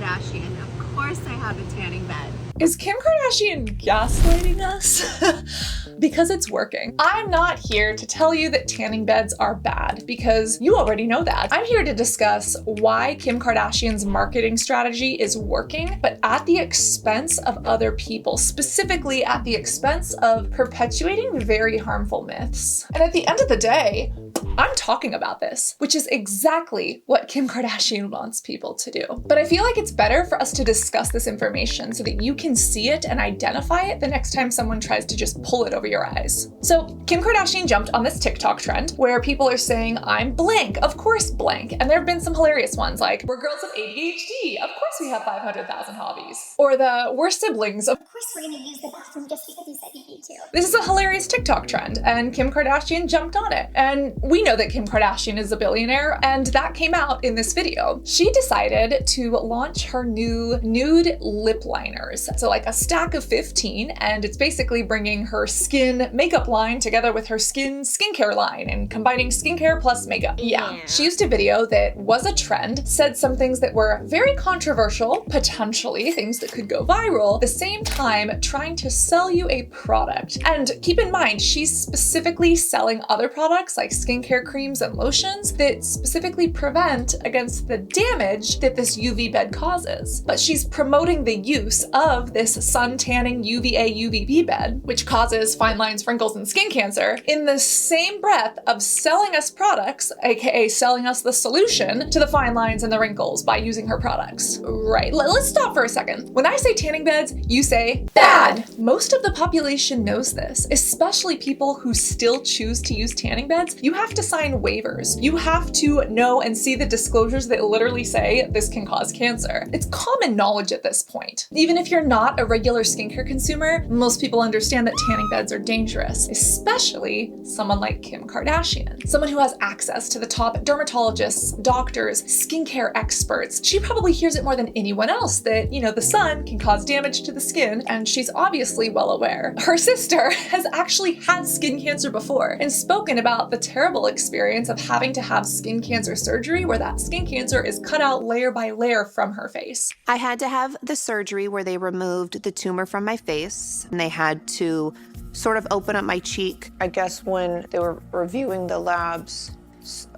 Kardashian. Of course I have a tanning bed. Is Kim Kardashian gaslighting us? Because it's working. I'm not here to tell you that tanning beds are bad, because you already know that. I'm here to discuss why Kim Kardashian's marketing strategy is working, but at the expense of other people, specifically at the expense of perpetuating very harmful myths. And at the end of the day, I'm talking about this, which is exactly what Kim Kardashian wants people to do. But I feel like it's better for us to discuss this information so that you can see it and identify it the next time someone tries to just pull it over your eyes. So Kim Kardashian jumped on this TikTok trend where people are saying, I'm blank, of course blank. And there have been some hilarious ones like, we're girls with ADHD, of course we have 500,000 hobbies. Or the, we're siblings, of course we're gonna use the bathroom just because you said you need to. This is a hilarious TikTok trend, and Kim Kardashian jumped on it. And we know that Kim Kardashian is a billionaire, and that came out in this video. She decided to launch her new nude lip liners. So like a stack of 15, and it's basically bringing her skin makeup line together with her skincare line and combining skincare plus makeup. Yeah. She used a video that was a trend, said some things that were very controversial, potentially things that could go viral, at the same time trying to sell you a product. And keep in mind, she's specifically selling other products like skincare creams and lotions that specifically prevent against the damage that this UV bed causes. But she's promoting the use of this sun tanning UVA UVB bed, which causes fine lines, wrinkles, and skin cancer, in the same breath of selling us products, aka selling us the solution to the fine lines and the wrinkles by using her products. Right, let's stop for a second. When I say tanning beds, you say bad. Most of the population knows this, especially people who still choose to use tanning beds. You have to sign waivers. You have to know and see the disclosures that literally say this can cause cancer. It's common knowledge at this point. Even if you're not a regular skincare consumer, most people understand that tanning beds are dangerous, especially someone like Kim Kardashian, someone who has access to the top dermatologists, doctors, skincare experts. She probably hears it more than anyone else that, you know, the sun can cause damage to the skin, and she's obviously well aware. Her sister has actually had skin cancer before and spoken about the terrible experience of having to have skin cancer surgery where that skin cancer is cut out layer by layer from her face. I had to have the surgery where they removed the tumor from my face, and they had to sort of open up my cheek. I guess when they were reviewing the labs,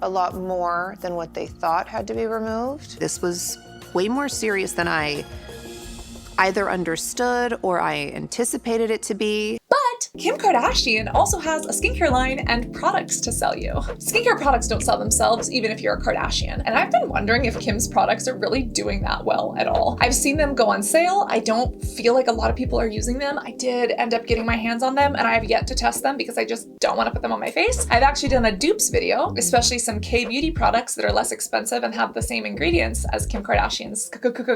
a lot more than what they thought had to be removed. This was way more serious than I either understood or I anticipated it to be. But Kim Kardashian also has a skincare line and products to sell you. Skincare products don't sell themselves, even if you're a Kardashian. And I've been wondering if Kim's products are really doing that well at all. I've seen them go on sale. I don't feel like a lot of people are using them. I did end up getting my hands on them, and I have yet to test them because I just don't want to put them on my face. I've actually done a dupes video, especially some K-beauty products that are less expensive and have the same ingredients as Kim Kardashian's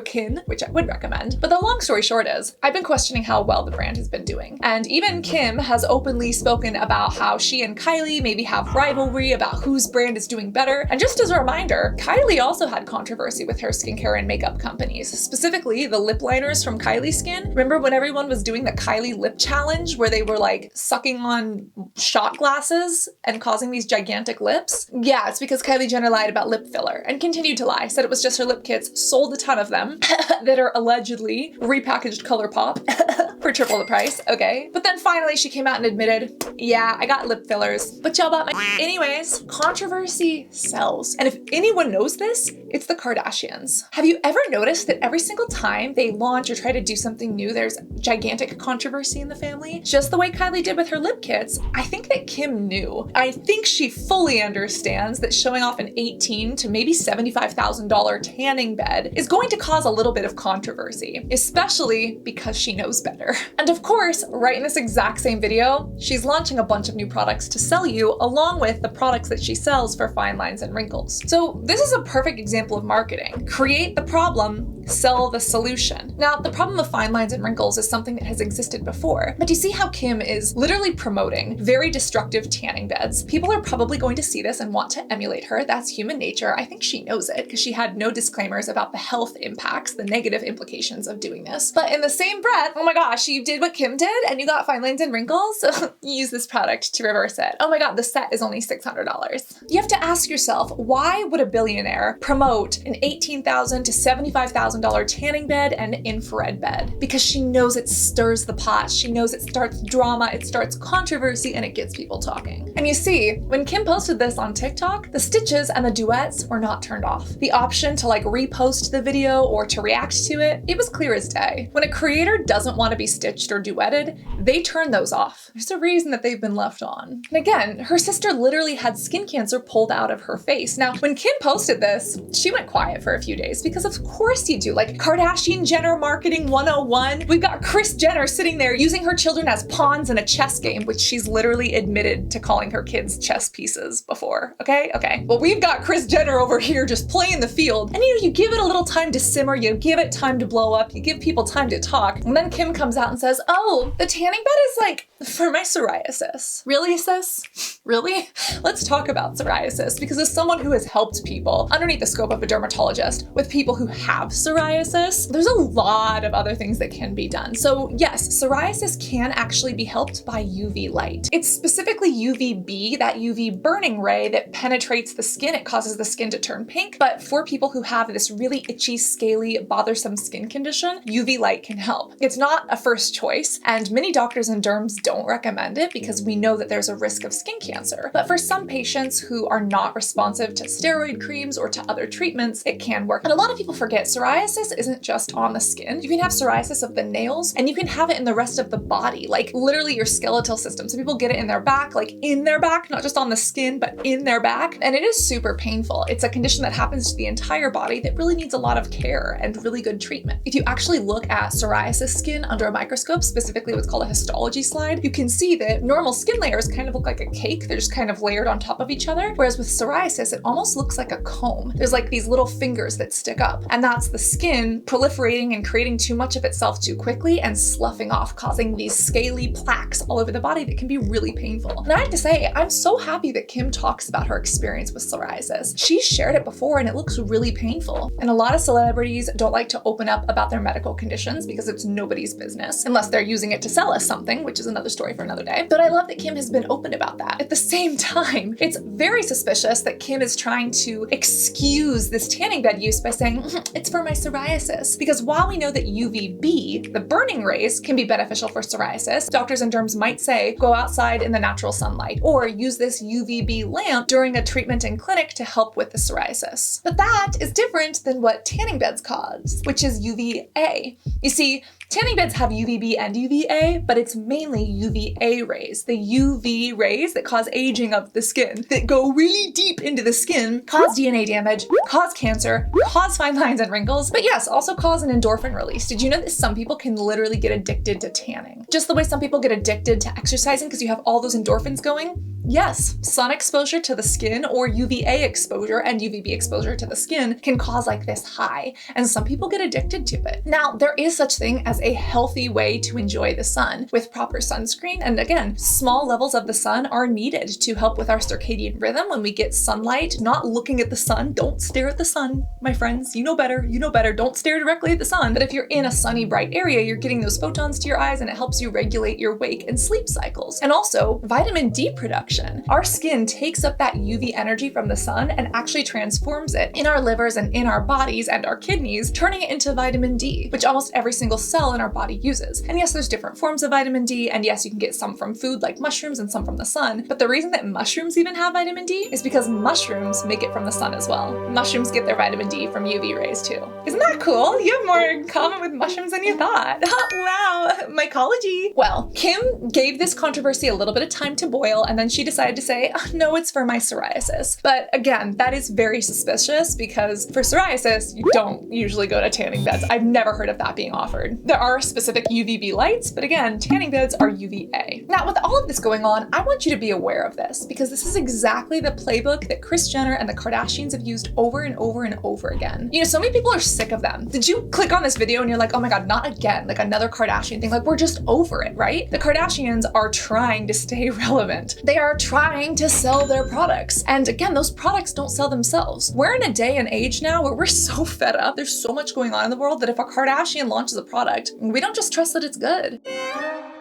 Kin, which I would recommend. But the long story short is, I've been questioning how well the brand has been doing. And even Kim has openly spoken about how she and Kylie maybe have rivalry about whose brand is doing better. And just as a reminder, Kylie also had controversy with her skincare and makeup companies, specifically the lip liners from Kylie Skin. Remember when everyone was doing the Kylie lip challenge where they were like sucking on shot glasses and causing these gigantic lips? Yeah, it's because Kylie Jenner lied about lip filler and continued to lie, said it was just her lip kits, sold a ton of them that are allegedly repackaged ColourPop for triple the price, okay? But then finally she came out and admitted, yeah, I got lip fillers, but y'all bought my... Anyways, controversy sells. And if anyone knows this, it's the Kardashians. Have you ever noticed that every single time they launch or try to do something new, there's gigantic controversy in the family? Just the way Kylie did with her lip kits, I think that Kim knew. I think she fully understands that showing off an $18,000 to maybe $75,000 tanning bed is going to cause a little bit of controversy, especially because she knows better. And of course, right in this exact same video, she's launching a bunch of new products to sell you along with the products that she sells for fine lines and wrinkles. So this is a perfect example of marketing. Create the problem, sell the solution. Now, the problem of fine lines and wrinkles is something that has existed before, but you see how Kim is literally promoting very destructive tanning beds. People are probably going to see this and want to emulate her. That's human nature. I think she knows it because she had no disclaimers about the health impacts, the negative implications of doing this. But in the same breath, oh my gosh, gosh, you did what Kim did and you got fine lines and wrinkles? So you use this product to reverse it. Oh my God, the set is only $600. You have to ask yourself, why would a billionaire promote an $18,000 to $75,000 tanning bed and infrared bed? Because she knows it stirs the pot. She knows it starts drama, it starts controversy, and it gets people talking. And you see, when Kim posted this on TikTok, the stitches and the duets were not turned off. The option to like repost the video or to react to it, it was clear as day. When a creator doesn't want to be stitched or duetted, they turn those off. There's a reason that they've been left on. And again, her sister literally had skin cancer pulled out of her face. Now, when Kim posted this, she went quiet for a few days because of course you do. Like Kardashian Jenner marketing 101. We've got Kris Jenner sitting there using her children as pawns in a chess game, which she's literally admitted to calling her kids chess pieces before. Okay. Well, we've got Kris Jenner over here just playing the field. And you give it a little time to simmer, you give it time to blow up, you give people time to talk. And then Kim comes out and says, oh, the tanning bed is like for my psoriasis. Really, sis? Really? Let's talk about psoriasis, because as someone who has helped people underneath the scope of a dermatologist with people who have psoriasis, there's a lot of other things that can be done. So yes, psoriasis can actually be helped by UV light. It's specifically UVB, that UV burning ray that penetrates the skin. It causes the skin to turn pink. But for people who have this really itchy, scaly, bothersome skin condition, UV light can help. It's not a first choice, and many doctors and derms don't recommend it because we know that there's a risk of skin cancer. But for some patients who are not responsive to steroid creams or to other treatments, it can work. And a lot of people forget psoriasis isn't just on the skin. You can have psoriasis of the nails, and you can have it in the rest of the body, like literally your skeletal system. So people get it in their back, like in their back, not just on the skin, but in their back. And it is super painful. It's a condition that happens to the entire body that really needs a lot of care and really good treatment. If you actually look at psoriasis skin under a microscope, specifically what's called a histology slide, you can see that normal skin layers kind of look like a cake. They're just kind of layered on top of each other. Whereas with psoriasis, it almost looks like a comb. There's like these little fingers that stick up, and that's the skin proliferating and creating too much of itself too quickly and sloughing off, causing these scaly plaques all over the body that can be really painful. And I have to say, I'm so happy that Kim talks about her experience with psoriasis. She's shared it before and it looks really painful. And a lot of celebrities don't like to open up about their medical conditions because it's nobody's business, unless they're using it to sell us something, which is another story for another day. But I love that Kim has been open about that. At the same time, it's very suspicious that Kim is trying to excuse this tanning bed use by saying, it's for my psoriasis. Because while we know that UVB, the burning rays, can be beneficial for psoriasis, doctors and derms might say, go outside in the natural sunlight, or use this UVB lamp during a treatment in clinic to help with the psoriasis. But that is different than what tanning beds cause, which is UVA. You see, tanning beds have UVB and UVA, but it's mainly UVA rays, the UV rays that cause aging of the skin, that go really deep into the skin, cause DNA damage, cause cancer, cause fine lines and wrinkles, but yes, also cause an endorphin release. Did you know that some people can literally get addicted to tanning? Just the way some people get addicted to exercising because you have all those endorphins going? Yes, sun exposure to the skin or UVA exposure and UVB exposure to the skin can cause like this high, and some people get addicted to it. Now, there is such thing as a healthy way to enjoy the sun with proper sunscreen, and again, small levels of the sun are needed to help with our circadian rhythm when we get sunlight. Not looking at the sun, don't stare at the sun, my friends, you know better, don't stare directly at the sun. But if you're in a sunny, bright area, you're getting those photons to your eyes and it helps you regulate your wake and sleep cycles. And also, vitamin D production. Our skin takes up that UV energy from the sun and actually transforms it in our livers and in our bodies and our kidneys, turning it into vitamin D, which almost every single cell in our body uses. And yes, there's different forms of vitamin D, and yes, you can get some from food like mushrooms and some from the sun, but the reason that mushrooms even have vitamin D is because mushrooms make it from the sun as well. Mushrooms get their vitamin D from UV rays too. Isn't that cool? You have more in common with mushrooms than you thought. Wow, mycology. Well, Kim gave this controversy a little bit of time to boil, and then she decided to say, oh, no, it's for my psoriasis. But again, that is very suspicious because for psoriasis, you don't usually go to tanning beds. I've never heard of that being offered. There are specific UVB lights, but again, tanning beds are UVA. Now, with all of this going on, I want you to be aware of this because this is exactly the playbook that Kris Jenner and the Kardashians have used over and over and over again. You know, so many people are sick of them. Did you click on this video and you're like, oh my God, not again, like another Kardashian thing, like we're just over it, right? The Kardashians are trying to stay relevant. They are are trying to sell their products. And again, those products don't sell themselves. We're in a day and age now where we're so fed up. There's so much going on in the world that if a Kardashian launches a product, we don't just trust that it's good.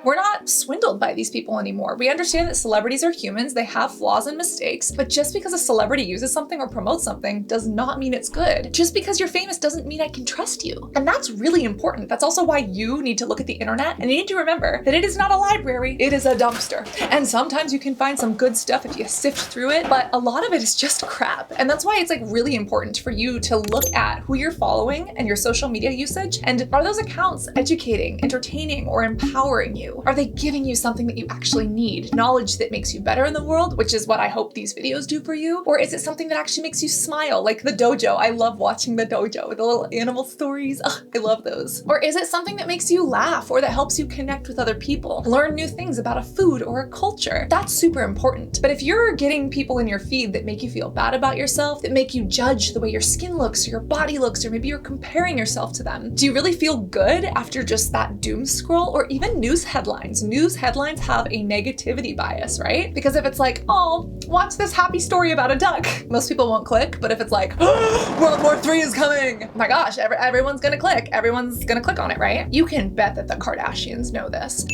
We're not swindled by these people anymore. We understand that celebrities are humans, they have flaws and mistakes, but just because a celebrity uses something or promotes something does not mean it's good. Just because you're famous doesn't mean I can trust you. And that's really important. That's also why you need to look at the internet and you need to remember that it is not a library, it is a dumpster. And sometimes you can find some good stuff if you sift through it, but a lot of it is just crap. And that's why it's like really important for you to look at who you're following and your social media usage, and are those accounts educating, entertaining, or empowering you? Are they giving you something that you actually need? Knowledge that makes you better in the world, which is what I hope these videos do for you? Or is it something that actually makes you smile, like the dojo? I love watching the dojo with the little animal stories. Ugh, I love those. Or is it something that makes you laugh or that helps you connect with other people, learn new things about a food or a culture? That's super important. But if you're getting people in your feed that make you feel bad about yourself, that make you judge the way your skin looks or your body looks, or maybe you're comparing yourself to them, do you really feel good after just that doom scroll? Or even news headlines? News headlines have a negativity bias, right? Because if it's like, oh, watch this happy story about a duck, most people won't click. But if it's like, oh, World War III is coming, oh my gosh, everyone's gonna click. Everyone's gonna click on it, right? You can bet that the Kardashians know this.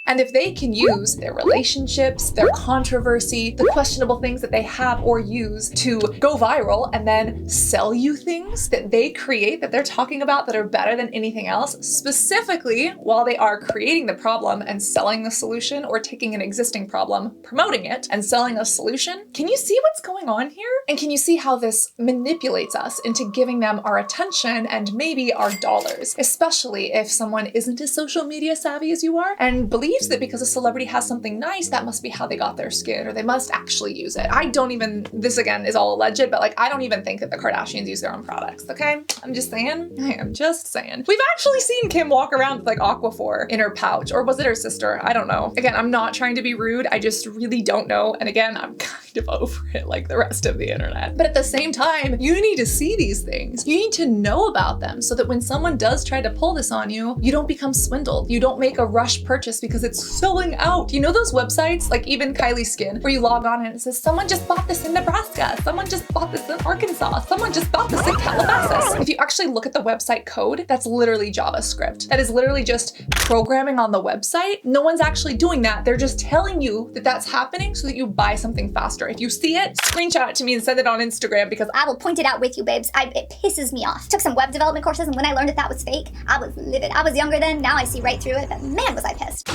And if they can use their relationships, their controversy, the questionable things that they have or use to go viral and then sell you things that they create, that they're talking about, that are better than anything else, specifically while they are creating the problem and selling the solution, or taking an existing problem, promoting it, and selling a solution, can you see what's going on here? And can you see how this manipulates us into giving them our attention and maybe our dollars, especially if someone isn't as social media savvy as you are and believes that because a celebrity has something nice, that must be how they got their skin, or they must actually use it. I don't even, this again is all alleged, but like I don't even think that the Kardashians use their own products, okay? I'm just saying. I am just saying. We've actually seen Kim walk around with like Aquaphor in her pouch, or was it her sister? I don't know. Again, I'm not trying to be rude, I just really don't know. And again, I'm kind of over it like the rest of the internet. But at the same time, you need to see these things. You need to know about them so that when someone does try to pull this on you, you don't become swindled. You don't make a rush purchase because it's selling out. You know those websites, like even Kylie Skin, where you log on and it says, someone just bought this in Nebraska, someone just bought this in Arkansas, someone just bought this in Calabasas. If you actually look at the website code, that's literally JavaScript. That is literally just programming on the website. No one's actually doing that. They're just telling you that that's happening so that you buy something faster. If you see it, screenshot it to me and send it on Instagram, because I will point it out with you, babes. It pisses me off. Took some web development courses, and when I learned that was fake, I was livid. I was younger then, now I see right through it, but man, was I pissed.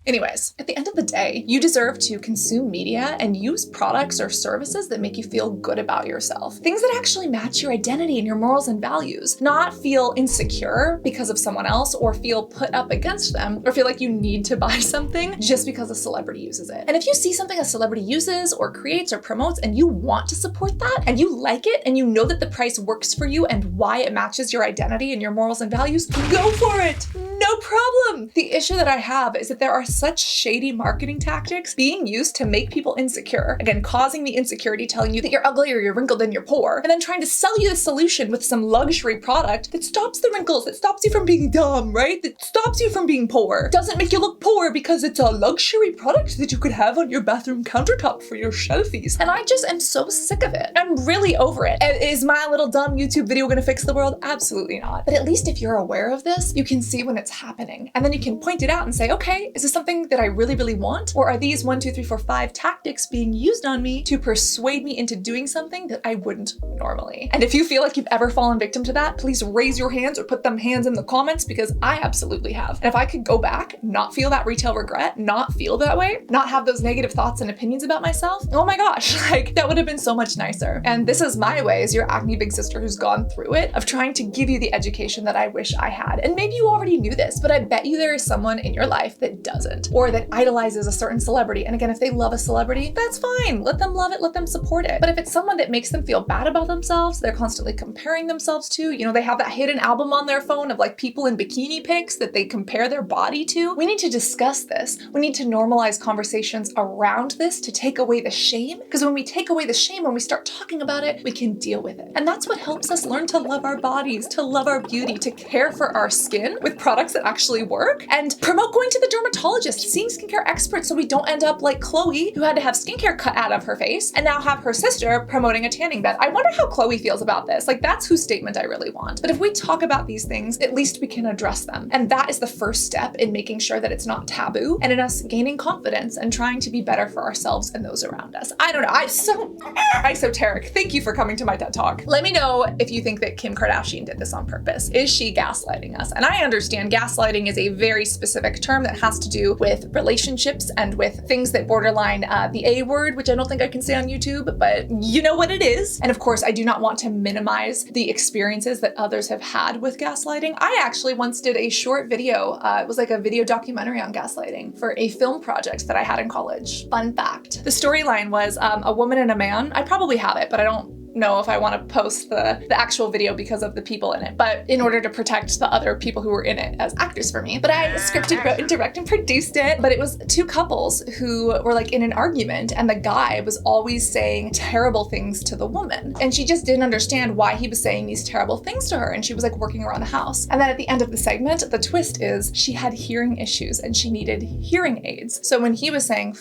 Anyways, at the end of the day, you deserve to consume media and use products or services that make you feel good about yourself. Things that actually match your identity and your morals and values. Not feel insecure because of someone else, or feel put up against them, or feel like you need to buy something just because a celebrity uses it. And if you see something a celebrity uses or creates or promotes and you want to support that, and you like it, and you know that the price works for you and why it matches your identity and your morals and values, go for it. No problem. The issue that I have is that there are such shady marketing tactics being used to make people insecure. Again, causing the insecurity, telling you that you're ugly or you're wrinkled and you're poor, and then trying to sell you the solution with some luxury product that stops the wrinkles, that stops you from being dumb, right? That stops you from being poor. Doesn't make you look poor because it's a luxury product that you could have on your bathroom countertop for your shelfies. And I just am so sick of it. I'm really over it. Is my little dumb YouTube video gonna fix the world? Absolutely not. But at least if you're aware of this, you can see when it's happening. And then you can point it out and say, okay, is this something that I really, really want? Or are these 1, 2, 3, 4, 5 tactics being used on me to persuade me into doing something that I wouldn't normally? And if you feel like you've ever fallen victim to that, please raise your hands or put them hands in the comments, because I absolutely have. And if I could go back, not feel that retail regret, not feel that way, not have those negative thoughts and opinions about myself, oh my gosh, like that would have been so much nicer. And this is my way as your acne big sister who's gone through it, of trying to give you the education that I wish I had. And maybe you already knew this, but I bet you there is someone in your life that doesn't, or that idolizes a certain celebrity. And again, if they love a celebrity, that's fine. Let them love it, let them support it. But if it's someone that makes them feel bad about themselves, they're constantly comparing themselves to, you know, they have that hidden album on their phone of like people in bikini pics that they compare their body to. We need to discuss this. We need to normalize conversations around this to take away the shame. Because when we take away the shame, when we start talking about it, we can deal with it. And that's what helps us learn to love our bodies, to love our beauty, to care for our skin with products that actually work, and promote going to the dermatologist dermatologist, seeing skincare experts so we don't end up like Chloe, who had to have skincare cut out of her face and now have her sister promoting a tanning bed. I wonder how Chloe feels about this. Like, that's whose statement I really want. But if we talk about these things, at least we can address them. And that is the first step in making sure that it's not taboo and in us gaining confidence and trying to be better for ourselves and those around us. I don't know, I'm so esoteric. Thank you for coming to my TED Talk. Let me know if you think that Kim Kardashian did this on purpose. Is she gaslighting us? And I understand gaslighting is a very specific term that has to do with relationships and with things that borderline the A word, which I don't think I can say on YouTube, but you know what it is. And of course, I do not want to minimize the experiences that others have had with gaslighting. I actually once did a short video. It was like a video documentary on gaslighting for a film project that I had in college. Fun fact. The storyline was a woman and a man. I probably have it, but I don't know if I want to post the actual video because of the people in it, but in order to protect the other people who were in it as actors for me. But I scripted, wrote, and directed and produced it. But it was two couples who were like in an argument, and the guy was always saying terrible things to the woman. And she just didn't understand why he was saying these terrible things to her. And she was like working around the house. And then at the end of the segment, the twist is she had hearing issues and she needed hearing aids. So when he was saying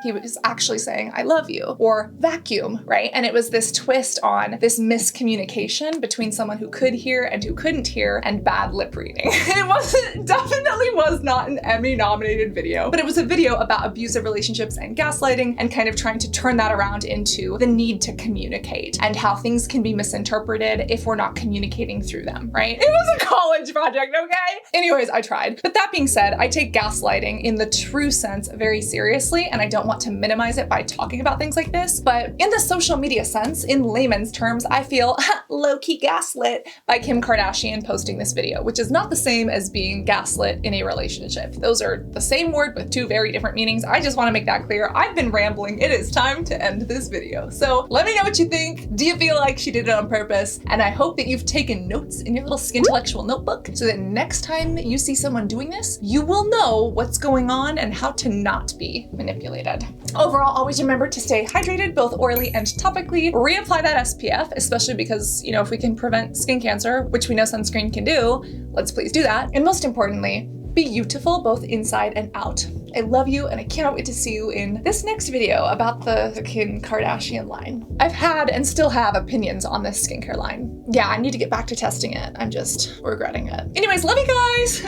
he was actually saying, I love you, or vacuum, right? And it was this twist on this miscommunication between someone who could hear and who couldn't hear, and bad lip reading. It definitely was not an Emmy nominated video, but it was a video about abusive relationships and gaslighting and kind of trying to turn that around into the need to communicate and how things can be misinterpreted if we're not communicating through them, right? It was a college project, okay? Anyways, I tried. But that being said, I take gaslighting in the true sense very seriously, and I don't want to minimize it by talking about things like this, but in the social media sense, in layman's terms, I feel low-key gaslit by Kim Kardashian posting this video, which is not the same as being gaslit in a relationship. Those are the same word with two very different meanings. I just want to make that clear. I've been rambling. It is time to end this video. So let me know what you think. Do you feel like she did it on purpose? And I hope that you've taken notes in your little skintellectual notebook so that next time you see someone doing this, you will know what's going on and how to not be manipulated. Overall, always remember to stay hydrated, both orally and topically. Reapply that SPF, especially because, you know, if we can prevent skin cancer, which we know sunscreen can do, let's please do that. And most importantly, be beautiful both inside and out. I love you, and I cannot wait to see you in this next video about the Kim Kardashian line. I've had and still have opinions on this skincare line. Yeah, I need to get back to testing it. I'm just regretting it. Anyways, love you guys.